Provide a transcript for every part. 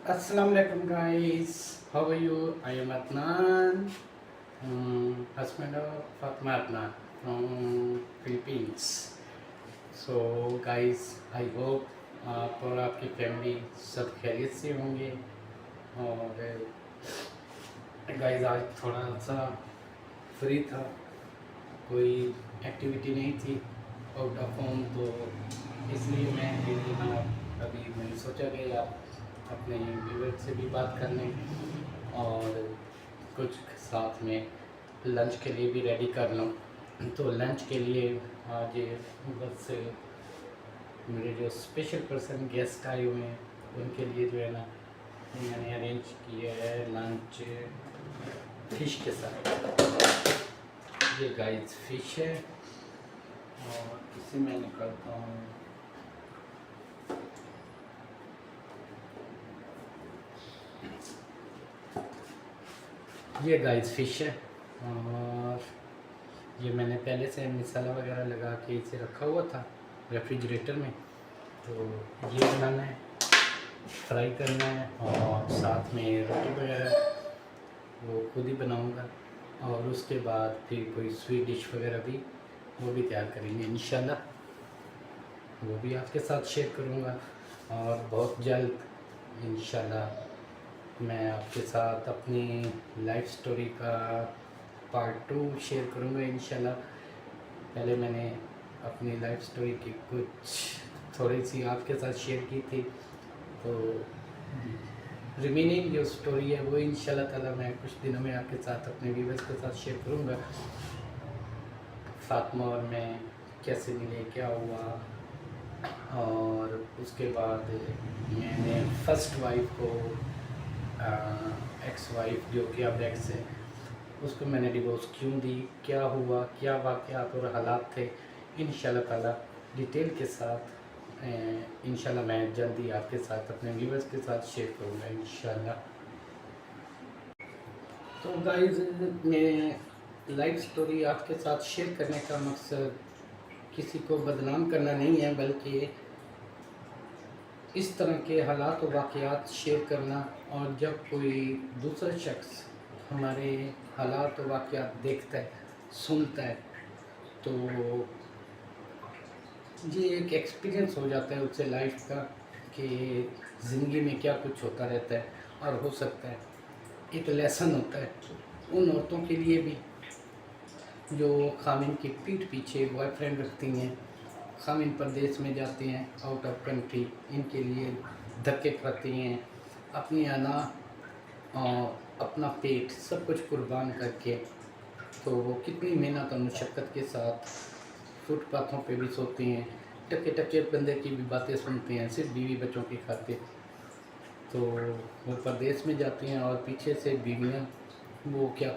Assalamualaikum guys, how are you? I am Adnan, husband of Fatma Adnan from Philippines. So guys, I hope आप और आपकी family सब खैरियत से होंगे। और गाइस आज थोड़ा सा फ्री था, कोई एक्टिविटी नहीं थी आउट ऑफ होम, तो इसलिए मैं अभी मैंने सोचा कि आप अपने व्यूअर से भी बात कर लें और कुछ साथ में लंच के लिए भी रेडी कर लूँ। तो लंच के लिए आज बस मेरे जो स्पेशल पर्सन गेस्ट आए हुए हैं उनके लिए जो है ना मैंने अरेंज किया है लंच फिश के साथ। ये गाइस फिश है और इसे मैं निकालता हूँ। ये गाइस फिश है और ये मैंने पहले से मसाला वगैरह लगा के इसे रखा हुआ था रेफ्रिजरेटर में। तो ये बनाना है, फ्राई करना है और साथ में रोटी वगैरह वो खुद ही बनाऊंगा और उसके बाद फिर कोई स्वीट डिश वगैरह भी वो भी तैयार करेंगे इंशाल्लाह, वो भी आपके साथ शेयर करूंगा। और बहुत जल्द इंशाल्लाह मैं आपके साथ अपनी लाइफ स्टोरी का पार्ट 2 शेयर करूंगा इंशाल्लाह। पहले मैंने अपनी लाइफ स्टोरी की कुछ थोड़ी सी आपके साथ शेयर की थी, तो रिमेनिंग जो स्टोरी है वो इंशाल्लाह ताला मैं कुछ दिनों में आपके साथ अपने व्यूअर्स के साथ शेयर करूंगा। फातिमा और मैं कैसे मिले, क्या हुआ, और उसके बाद मैंने फर्स्ट वाइफ को एक्स वाइफ जो कि अब एक्स है उसको मैंने डिवोर्स क्यों दी, क्या हुआ, क्या वाक़यात और हालात थे, इंशाल्लाह ताला डिटेल के साथ इंशाल्लाह मैं जल्दी आपके साथ अपने व्यूअर्स के साथ शेयर करूँगा इंशाल्लाह। तो गाइस मैं लाइफ स्टोरी आपके साथ शेयर करने का मकसद किसी को बदनाम करना नहीं है, बल्कि इस तरह के हालात और वाक़यात शेयर करना। और जब कोई दूसरा शख्स हमारे हालात और वाक़यात देखता है, सुनता है, तो ये एक एक्सपीरियंस हो जाता है उससे लाइफ का कि ज़िंदगी में क्या कुछ होता रहता है। और हो सकता है एक लेसन होता है उन औरतों के लिए भी जो खामिन की पीठ पीछे बॉयफ्रेंड रखती हैं, खामिन परदेश में जाते हैं आउट ऑफ कंट्री, इनके लिए धक्के खाती हैं, अपनी अना और अपना पेट सब कुछ कुर्बान करके। तो वो कितनी मेहनत और मुशक्क़त के साथ फुटपाथों पे भी सोती हैं, टके टके बंदे की भी बातें सुनती हैं सिर्फ बीवी बच्चों की खातिर। तो वो परदेश में जाती हैं और पीछे से बीवियाँ वो क्या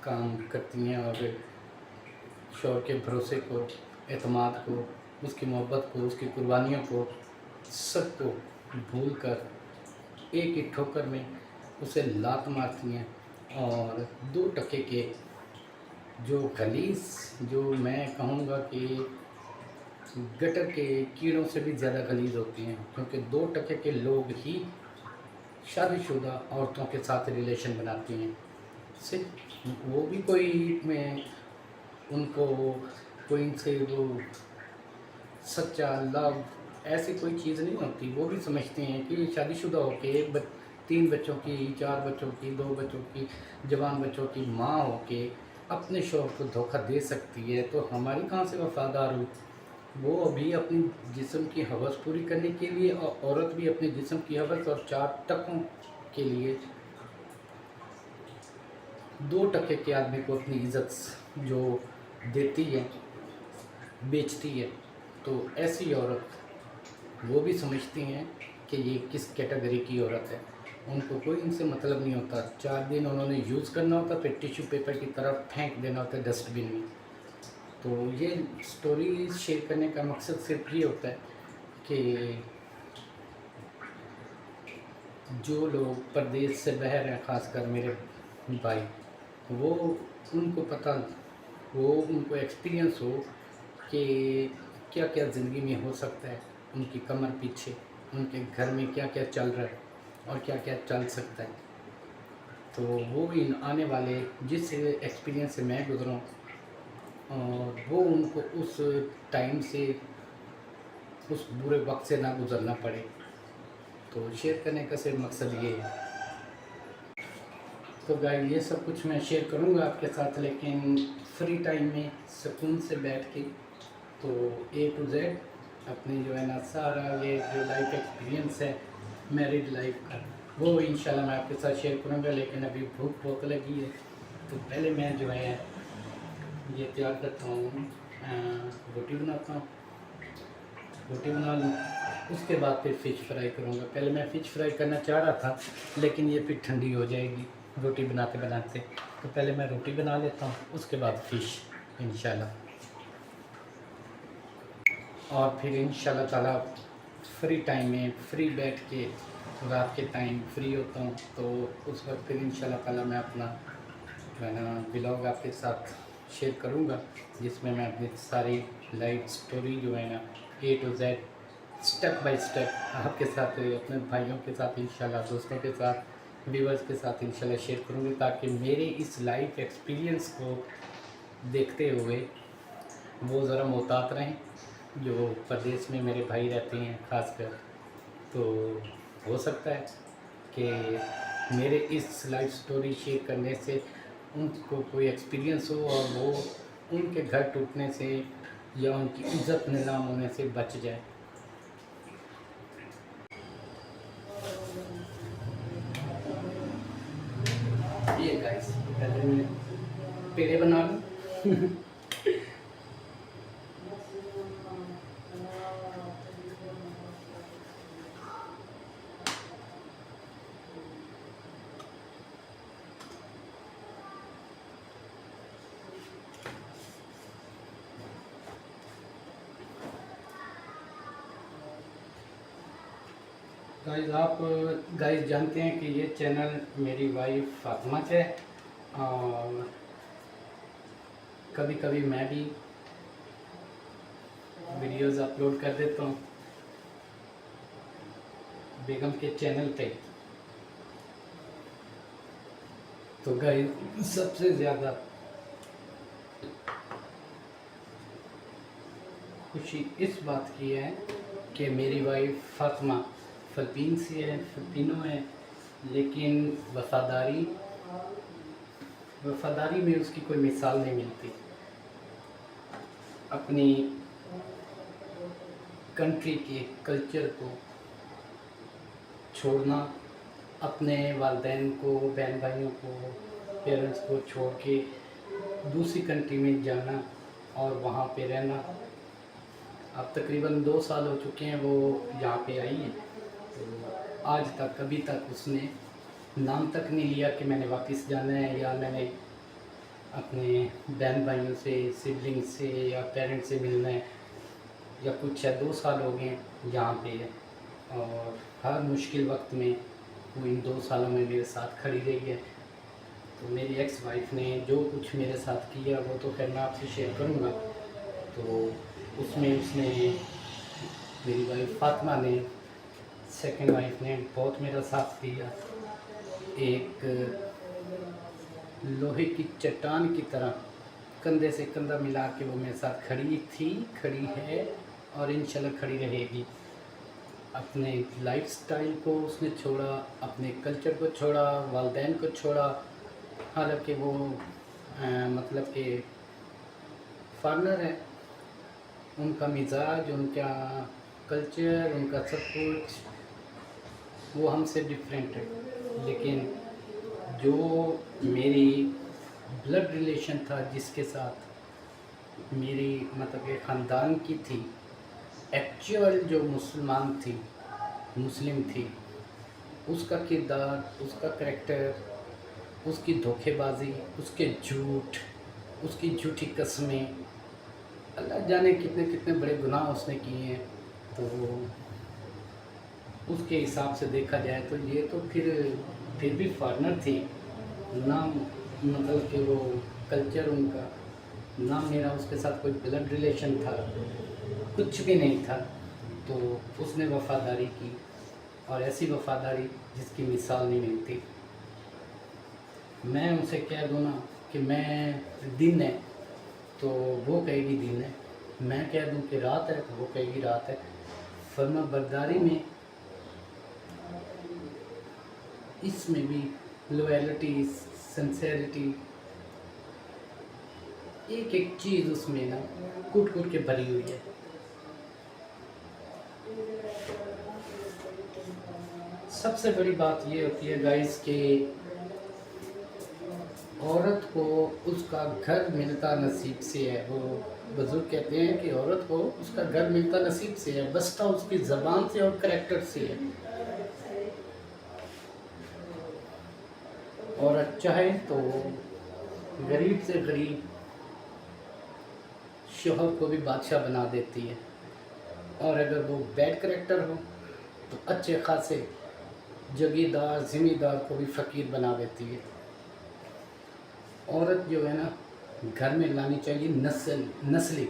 काम करती हैं और शौहर के भरोसे को, एतमाद को, उसकी मोहब्बत को, उसकी कुर्बानियों को, सबको भूल कर एक ही ठोकर में उसे लात मारती हैं। और 2 टके के जो गलीस, जो मैं कहूँगा कि गटर के कीड़ों से भी ज़्यादा गलीज होती हैं, क्योंकि 2 टके के लोग ही शादीशुदा औरतों के साथ रिलेशन बनाती हैं। सिर्फ वो भी कोई में उनको कोई इनसे वो सच्चा लव ऐसी कोई चीज़ नहीं होती। वो भी समझती हैं कि शादीशुदा होके 3 बच्चों की, 4 बच्चों की, 2 बच्चों की, जवान बच्चों की माँ होके अपने शौहर को धोखा दे सकती है, तो हमारी कहाँ से वफादार हुई। वो अभी अपनी जिस्म की हवस पूरी करने के लिए, और औरत भी अपने जिस्म की हवस और 4 टकों के लिए 2 टके के आदमी को अपनी इज़्ज़त जो देती है, बेचती है। तो ऐसी औरत वो भी समझती हैं कि ये किस कैटेगरी की औरत है, उनको कोई इनसे मतलब नहीं होता। 4 दिन उन्होंने यूज़ करना होता, फिर टिश्यू पेपर की तरफ फेंक देना होता है डस्टबिन में। तो ये स्टोरी शेयर करने का मकसद सिर्फ ये होता है कि जो लोग परदेश से बाहर हैं, ख़ासकर मेरे भाई, वो उनको पता, वो उनको एक्सपीरियंस हो कि क्या-क्या ज़िंदगी में हो सकता है, उनकी कमर पीछे, उनके घर में क्या-क्या चल रहा है। और क्या क्या चल सकता है। तो वो इन आने वाले जिस एक्सपीरियंस से मैं गुज़रा हूँ, और वो उनको उस टाइम से, उस बुरे वक्त से ना गुज़रना पड़े। तो शेयर करने का सिर्फ मकसद ये है। तो गाइस ये सब कुछ मैं शेयर करूँगा आपके साथ, लेकिन फ्री टाइम में सुकून से बैठ के। तो A to Z अपनी जो है ना सारा ये जो लाइफ एक्सपीरियंस है मैरिड लाइफ का, वो इंशाल्लाह मैं आपके साथ शेयर करूँगा। लेकिन अभी भूख बहुत लगी है, तो पहले मैं जो है ये तैयार करता हूँ, रोटी बनाता हूँ, रोटी बना लूँ, उसके बाद फिर फ़िश फ्राई करूँगा। पहले मैं फ़िश फ्राई करना चाह रहा था, लेकिन ये फिर ठंडी हो जाएगी रोटी बनाते बनाते। तो पहले मैं रोटी बना लेता हूँ, उसके बाद फ़िश इंशाल्लाह। और फिर इंशाल्लाह ताला फ्री टाइम में फ्री बैठ के रात के टाइम फ्री होता हूँ, तो उस वक्त फिर इंशाल्लाह ताला मैं अपना जो है ना व्लॉग आपके साथ शेयर करूँगा, जिसमें मैं अपनी सारी लाइफ स्टोरी जो है ना A to Z step by step आपके साथ, अपने भाइयों के साथ इंशाल्लाह, दोस्तों के साथ, व्यूअर्स के साथ इंशाल्लाह शेयर करूँगी, ताकि मेरे इस लाइफ एक्सपीरियंस को देखते हुए वो ज़रा मोहतात रहें जो प्रदेश में मेरे भाई रहते हैं ख़ासकर। तो हो सकता है कि मेरे इस लाइफ स्टोरी शेयर करने से उनको कोई एक्सपीरियंस हो, और वो उनके घर टूटने से या उनकी इज्जत नीलाम होने से बच जाए। ये गाइस पहले मैं पेड़े बना लूँ। गाइस आप गाइस जानते हैं कि ये चैनल मेरी वाइफ फातिमा का है, और कभी कभी मैं भी वीडियोस अपलोड कर देता हूँ बेगम के चैनल पे। तो गाइस सबसे ज़्यादा खुशी इस बात की है कि मेरी वाइफ फातिमा फ़िलिपीन से है, फ़िलिपिनो है, लेकिन वफ़ादारी में उसकी कोई मिसाल नहीं मिलती। अपनी कंट्री के कल्चर को छोड़ना, अपने वालिदैन को, बहन भाइयों को, पेरेंट्स को छोड़ के दूसरी कंट्री में जाना और वहाँ पे रहना। अब तकरीबन 2 साल हो चुके हैं वो यहाँ पे आई है। तो आज तक कभी तक उसने नाम तक नहीं लिया कि मैंने वापस जाना है, या मैंने अपने बहन भाइयों से, सिबलिंग से या पेरेंट्स से मिलना है या कुछ है। 2 साल हो गए यहाँ पे, और हर मुश्किल वक्त में वो इन 2 सालों में मेरे साथ खड़ी रही है। तो मेरी एक्स वाइफ ने जो कुछ मेरे साथ किया वो तो खैर मैं आपसे शेयर करूँगा। तो उसमें उसने, मेरी वाइफ फातिमा ने, सेकंड वाइफ ने बहुत मेरा साथ दिया। एक लोहे की चट्टान की तरह कंधे से कंधा मिला के वो मेरे साथ खड़ी थी, खड़ी है, और इंशाल्लाह खड़ी रहेगी। अपने लाइफस्टाइल को उसने छोड़ा, अपने कल्चर को छोड़ा, वालिदैन को छोड़ा। हालांकि वो मतलब कि फॉरेनर है, उनका मिजाज, उनका कल्चर, उनका सब कुछ वो हमसे डिफरेंट है। लेकिन जो मेरी ब्लड रिलेशन था, जिसके साथ मेरी मतलब कि ख़ानदान की थी, एक्चुअल जो मुसलमान थी, मुस्लिम थी, उसका किरदार, उसका करैक्टर, उसकी धोखेबाजी, उसके झूठ, उसकी झूठी कस्में, अल्लाह जाने कितने कितने बड़े गुनाह उसने किए हैं। तो उसके हिसाब से देखा जाए तो ये तो फिर भी फॉरेनर थी ना, मतलब कि वो कल्चर उनका ना, मेरा उसके साथ कोई ब्लड रिलेशन था, कुछ भी नहीं था। तो उसने वफ़ादारी की, और ऐसी वफादारी जिसकी मिसाल नहीं मिलती। मैं उनसे कह दूँ ना कि मैं दिन है तो वो कहेगी दिन है, मैं कह दूँ कि रात है तो वो कहेगी रात है। फर्मा बरदारी में इसमें भी लॉयल्टी, सिंसेरिटी, एक एक चीज़ उसमें ना कूट कूट के भरी हुई है। सबसे बड़ी बात ये होती है गाइस कि औरत को उसका घर मिलता नसीब से है। वो बुजुर्ग कहते हैं कि औरत को उसका घर मिलता नसीब से है, बसता उसकी ज़बान से और करैक्टर से है। औरत चाहे तो गरीब से गरीब शोहर को भी बादशाह बना देती है, और अगर वो बैड करैक्टर हो तो अच्छे खासे जगीरदार ज़िम्मेदार को भी फ़कीर बना देती है। औरत जो है ना घर में लानी चाहिए नस्ली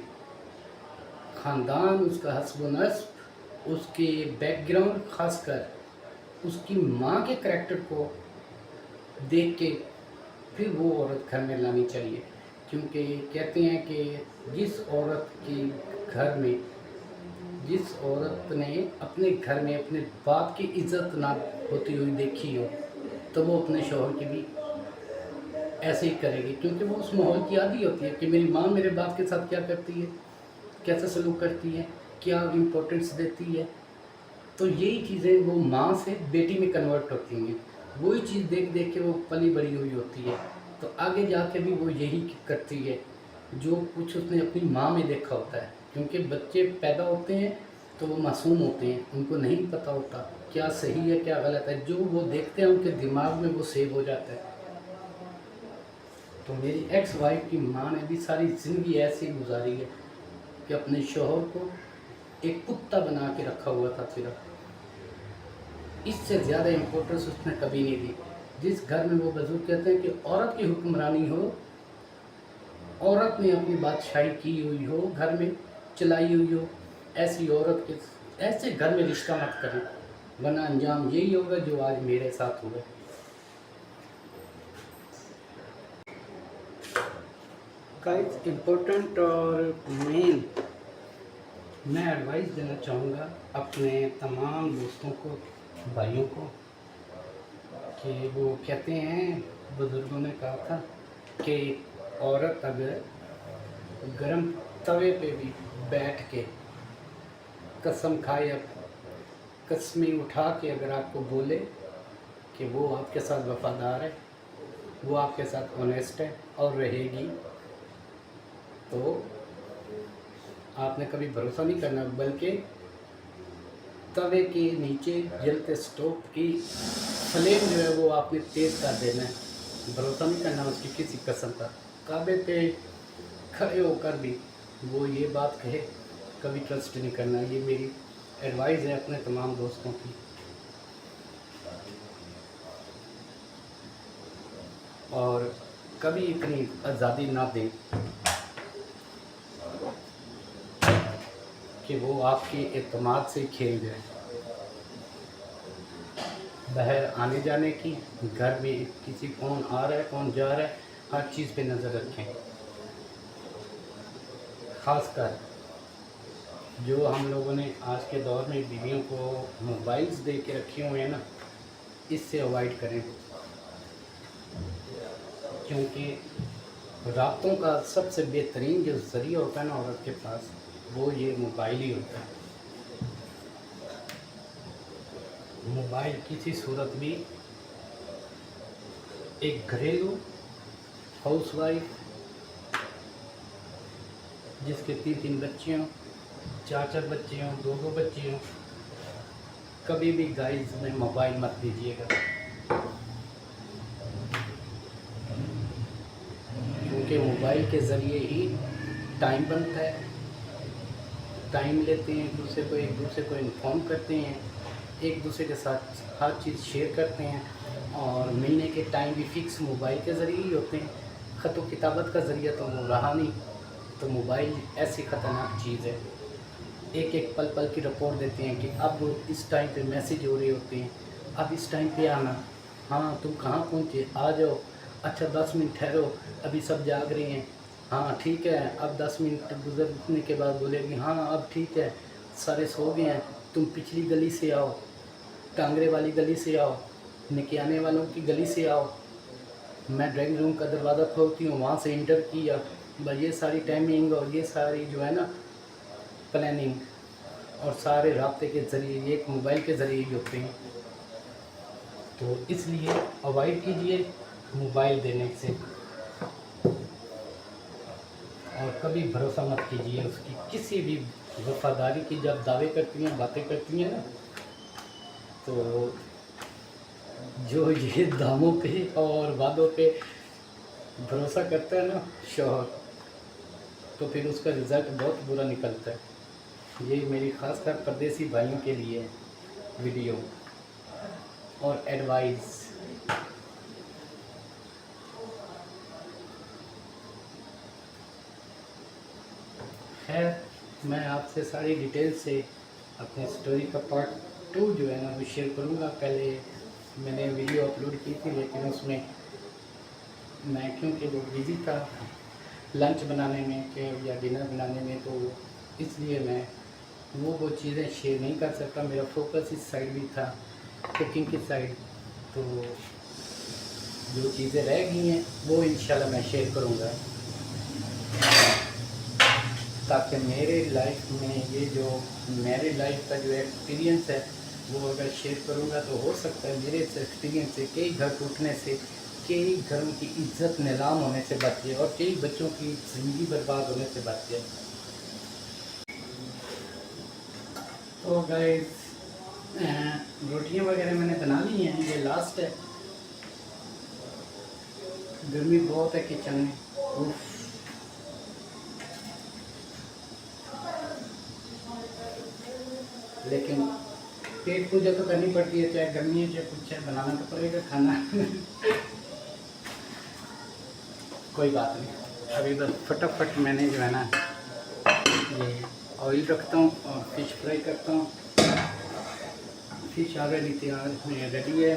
ख़ानदान, उसका हस्ब नस्ब, उसके बैकग्राउंड, ख़ासकर उसकी माँ के करैक्टर को देख के फिर वो औरत घर में लानी चाहिए। क्योंकि कहते हैं कि जिस औरत के घर में, जिस औरत ने अपने घर में अपने बाप की इज़्ज़त ना होती हुई देखी हो तो वो अपने शौहर की भी ऐसे ही करेगी, क्योंकि वो उस माहौल की आदी होती है कि मेरी माँ मेरे बाप के साथ क्या करती है, कैसे सलूक करती है, क्या इम्पोर्टेंस देती है। तो यही चीज़ें वो माँ से बेटी में कन्वर्ट होती हैं, वही चीज़ देख देख के वो पली बड़ी हुई होती है। तो आगे जाके भी वो यही करती है जो कुछ उसने अपनी माँ में देखा होता है। क्योंकि बच्चे पैदा होते हैं तो वो मासूम होते हैं, उनको नहीं पता होता क्या सही है क्या गलत है, जो वो देखते हैं उनके दिमाग में वो सेव हो जाता है। तो मेरी एक्स वाइफ की माँ ने भी सारी ज़िंदगी ऐसी गुजारी है कि अपने शौहर को एक कुत्ता बना के रखा हुआ था सिर्फ, इससे ज़्यादा इम्पोर्टेंस उसने कभी नहीं दी। जिस घर में वो बुजुर्ग कहते हैं कि औरत की हुक्मरानी हो, औरत ने अपनी बादशाही की हुई हो, घर में चलाई हुई हो, ऐसी औरत के ऐसे घर में रिश्ता मत करें, वरना अंजाम यही होगा जो आज मेरे साथ हुआ। गाइस, इम्पोर्टेंट और मेन मैं एडवाइस देना चाहूँगा अपने तमाम दोस्तों को, भाइयों को, कि वो कहते हैं, बुज़ुर्गों ने कहा था कि औरत अगर गरम तवे पे भी बैठ के कसम खाए, कसमें उठा के अगर आपको बोले कि वो आपके साथ वफ़ादार है, वो आपके साथ ऑनेस्ट है और रहेगी, तो आपने कभी भरोसा नहीं करना, बल्कि तवे के नीचे जलते स्टोव की फ्लेम जो है वो आपने तेज़ कर देना है। भरोसा नहीं करना उसकी किसी कसम का। काबे पे खड़े होकर भी वो ये बात कहे, कभी ट्रस्ट नहीं करना। ये मेरी एडवाइस है अपने तमाम दोस्तों की। और कभी इतनी आज़ादी ना दें कि वो आपके एतमाद से खेल जाए। बाहर आने जाने की, घर में किसी कौन आ रहा है कौन जा रहा है, हर चीज़ पे नज़र रखें। ख़ासकर जो हम लोगों ने आज के दौर में बीवियों को मोबाइल्स दे के रखे हुए हैं ना, इससे अवॉइड करें, क्योंकि राब्तों का सबसे बेहतरीन जो ज़रिया होता है ना औरत के पास, वो ये मोबाइल ही होता है। मोबाइल किसी सूरत भी एक घरेलू हाउसवाइफ जिसके 3-3 बच्चे हों, 4-4 बच्चे हों, 2-2 बच्चे हों, कभी भी गाइस में मोबाइल मत दीजिएगा, क्योंकि मोबाइल के ज़रिए ही टाइम बनता है, टाइम लेते हैं, एक दूसरे को इन्फॉर्म करते हैं, एक दूसरे के साथ हर चीज़ शेयर करते हैं, और मिलने के टाइम भी फिक्स मोबाइल के ज़रिए ही होते हैं। ख़त किताबत का ज़रिया तो वो रहा नहीं। तो मोबाइल ऐसी ख़तरनाक चीज़ है एक एक पल पल की रिपोर्ट देते हैं कि अब इस टाइम पे मैसेज हो रहे होते हैं, अब इस टाइम पे आना, हाँ तुम कहाँ पहुँचे, आ जाओ, अच्छा 10 मिनट ठहरो, अभी सब जाग रहे हैं, हाँ ठीक है। अब 10 मिनट गुजरने के बाद बोलेगी हाँ अब ठीक है, सारे सो गए हैं, तुम पिछली गली से आओ, टांगरे वाली गली से आओ, निकियाने वालों की गली से आओ। मैं ड्राइंग रूम का दरवाज़ा खोलती हूँ, वहाँ से इंटर किया। बस ये सारी टाइमिंग और ये सारी जो है ना प्लानिंग और सारे राब्ते के ज़रिए एक मोबाइल के ज़रिए ही होते हैं। तो इसलिए अवॉइड कीजिए मोबाइल देने से, और कभी भरोसा मत कीजिए उसकी किसी भी वफादारी की। जब दावे करती हैं, बातें करती हैं ना, तो जो ये दामों पे और वादों पे भरोसा करता है ना शौहर, तो फिर उसका रिज़ल्ट बहुत बुरा निकलता है। ये मेरी ख़ासकर परदेसी भाइयों के लिए वीडियो और एडवाइस। खैर, मैं आपसे सारी डिटेल से अपनी स्टोरी का पार्ट 2 जो है ना वो शेयर करूँगा। पहले मैंने वीडियो अपलोड की थी, लेकिन उसमें मैं क्योंकि वो बिज़ी था लंच बनाने में के या डिनर बनाने में, तो इसलिए मैं वो चीज़ें शेयर नहीं कर सकता। मेरा फोकस इस साइड भी था, कुकिंग की साइड। तो जो चीज़ें रह गई हैं वो इंशाल्लाह मैं शेयर करूँगा, ताकि मेरे लाइफ में ये जो मेरी लाइफ का जो एक्सपीरियंस है वो अगर शेयर करूँगा तो हो सकता है मेरे इस एक्सपीरियंस से कई घर टूटने से, कई घरों की इज्जत नीलाम होने से बच जाए और कई बच्चों की ज़िंदगी बर्बाद होने से बच जाए। तो गाइस, रोटियां वगैरह मैंने बना ली हैं, ये लास्ट है। गर्मी बहुत है किचन में, उफ। लेकिन पेट पूजा तो करनी पड़ती है, चाहे गर्मी है चाहे कुछ है, बनाना तो पड़ेगा खाना। कोई बात नहीं, अभी बस फटाफट मैंने जो है ना ये ऑयल रखता हूँ और फिश फ्राई करता हूँ। फिश ऑलरेडी तैयार रेडी है,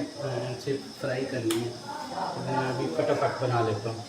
सिर्फ फ्राई करनी है, तो मैं अभी फटाफट बना लेता हूँ।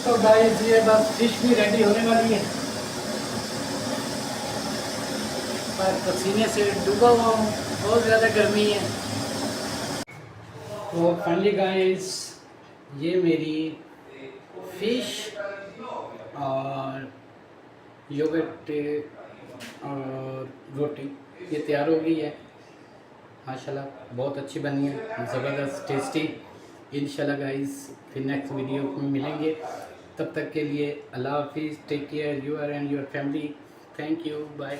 तो गाइस ये बस फिश भी रेडी होने वाली है, पर पसीने से डूबा हुआ हूँ, बहुत ज़्यादा गर्मी है। तो फाइनली गाइस ये मेरी फिश और योगर्ट और रोटी ये तैयार हो गई है। माशाल्लाह बहुत अच्छी बनी है, ज़बरदस्त टेस्टी। इंशाल्लाह गाइस फिर नेक्स्ट वीडियो में मिलेंगे, तब तक के लिए अल्लाह हाफिज़, take care you are and your family, thank you, bye.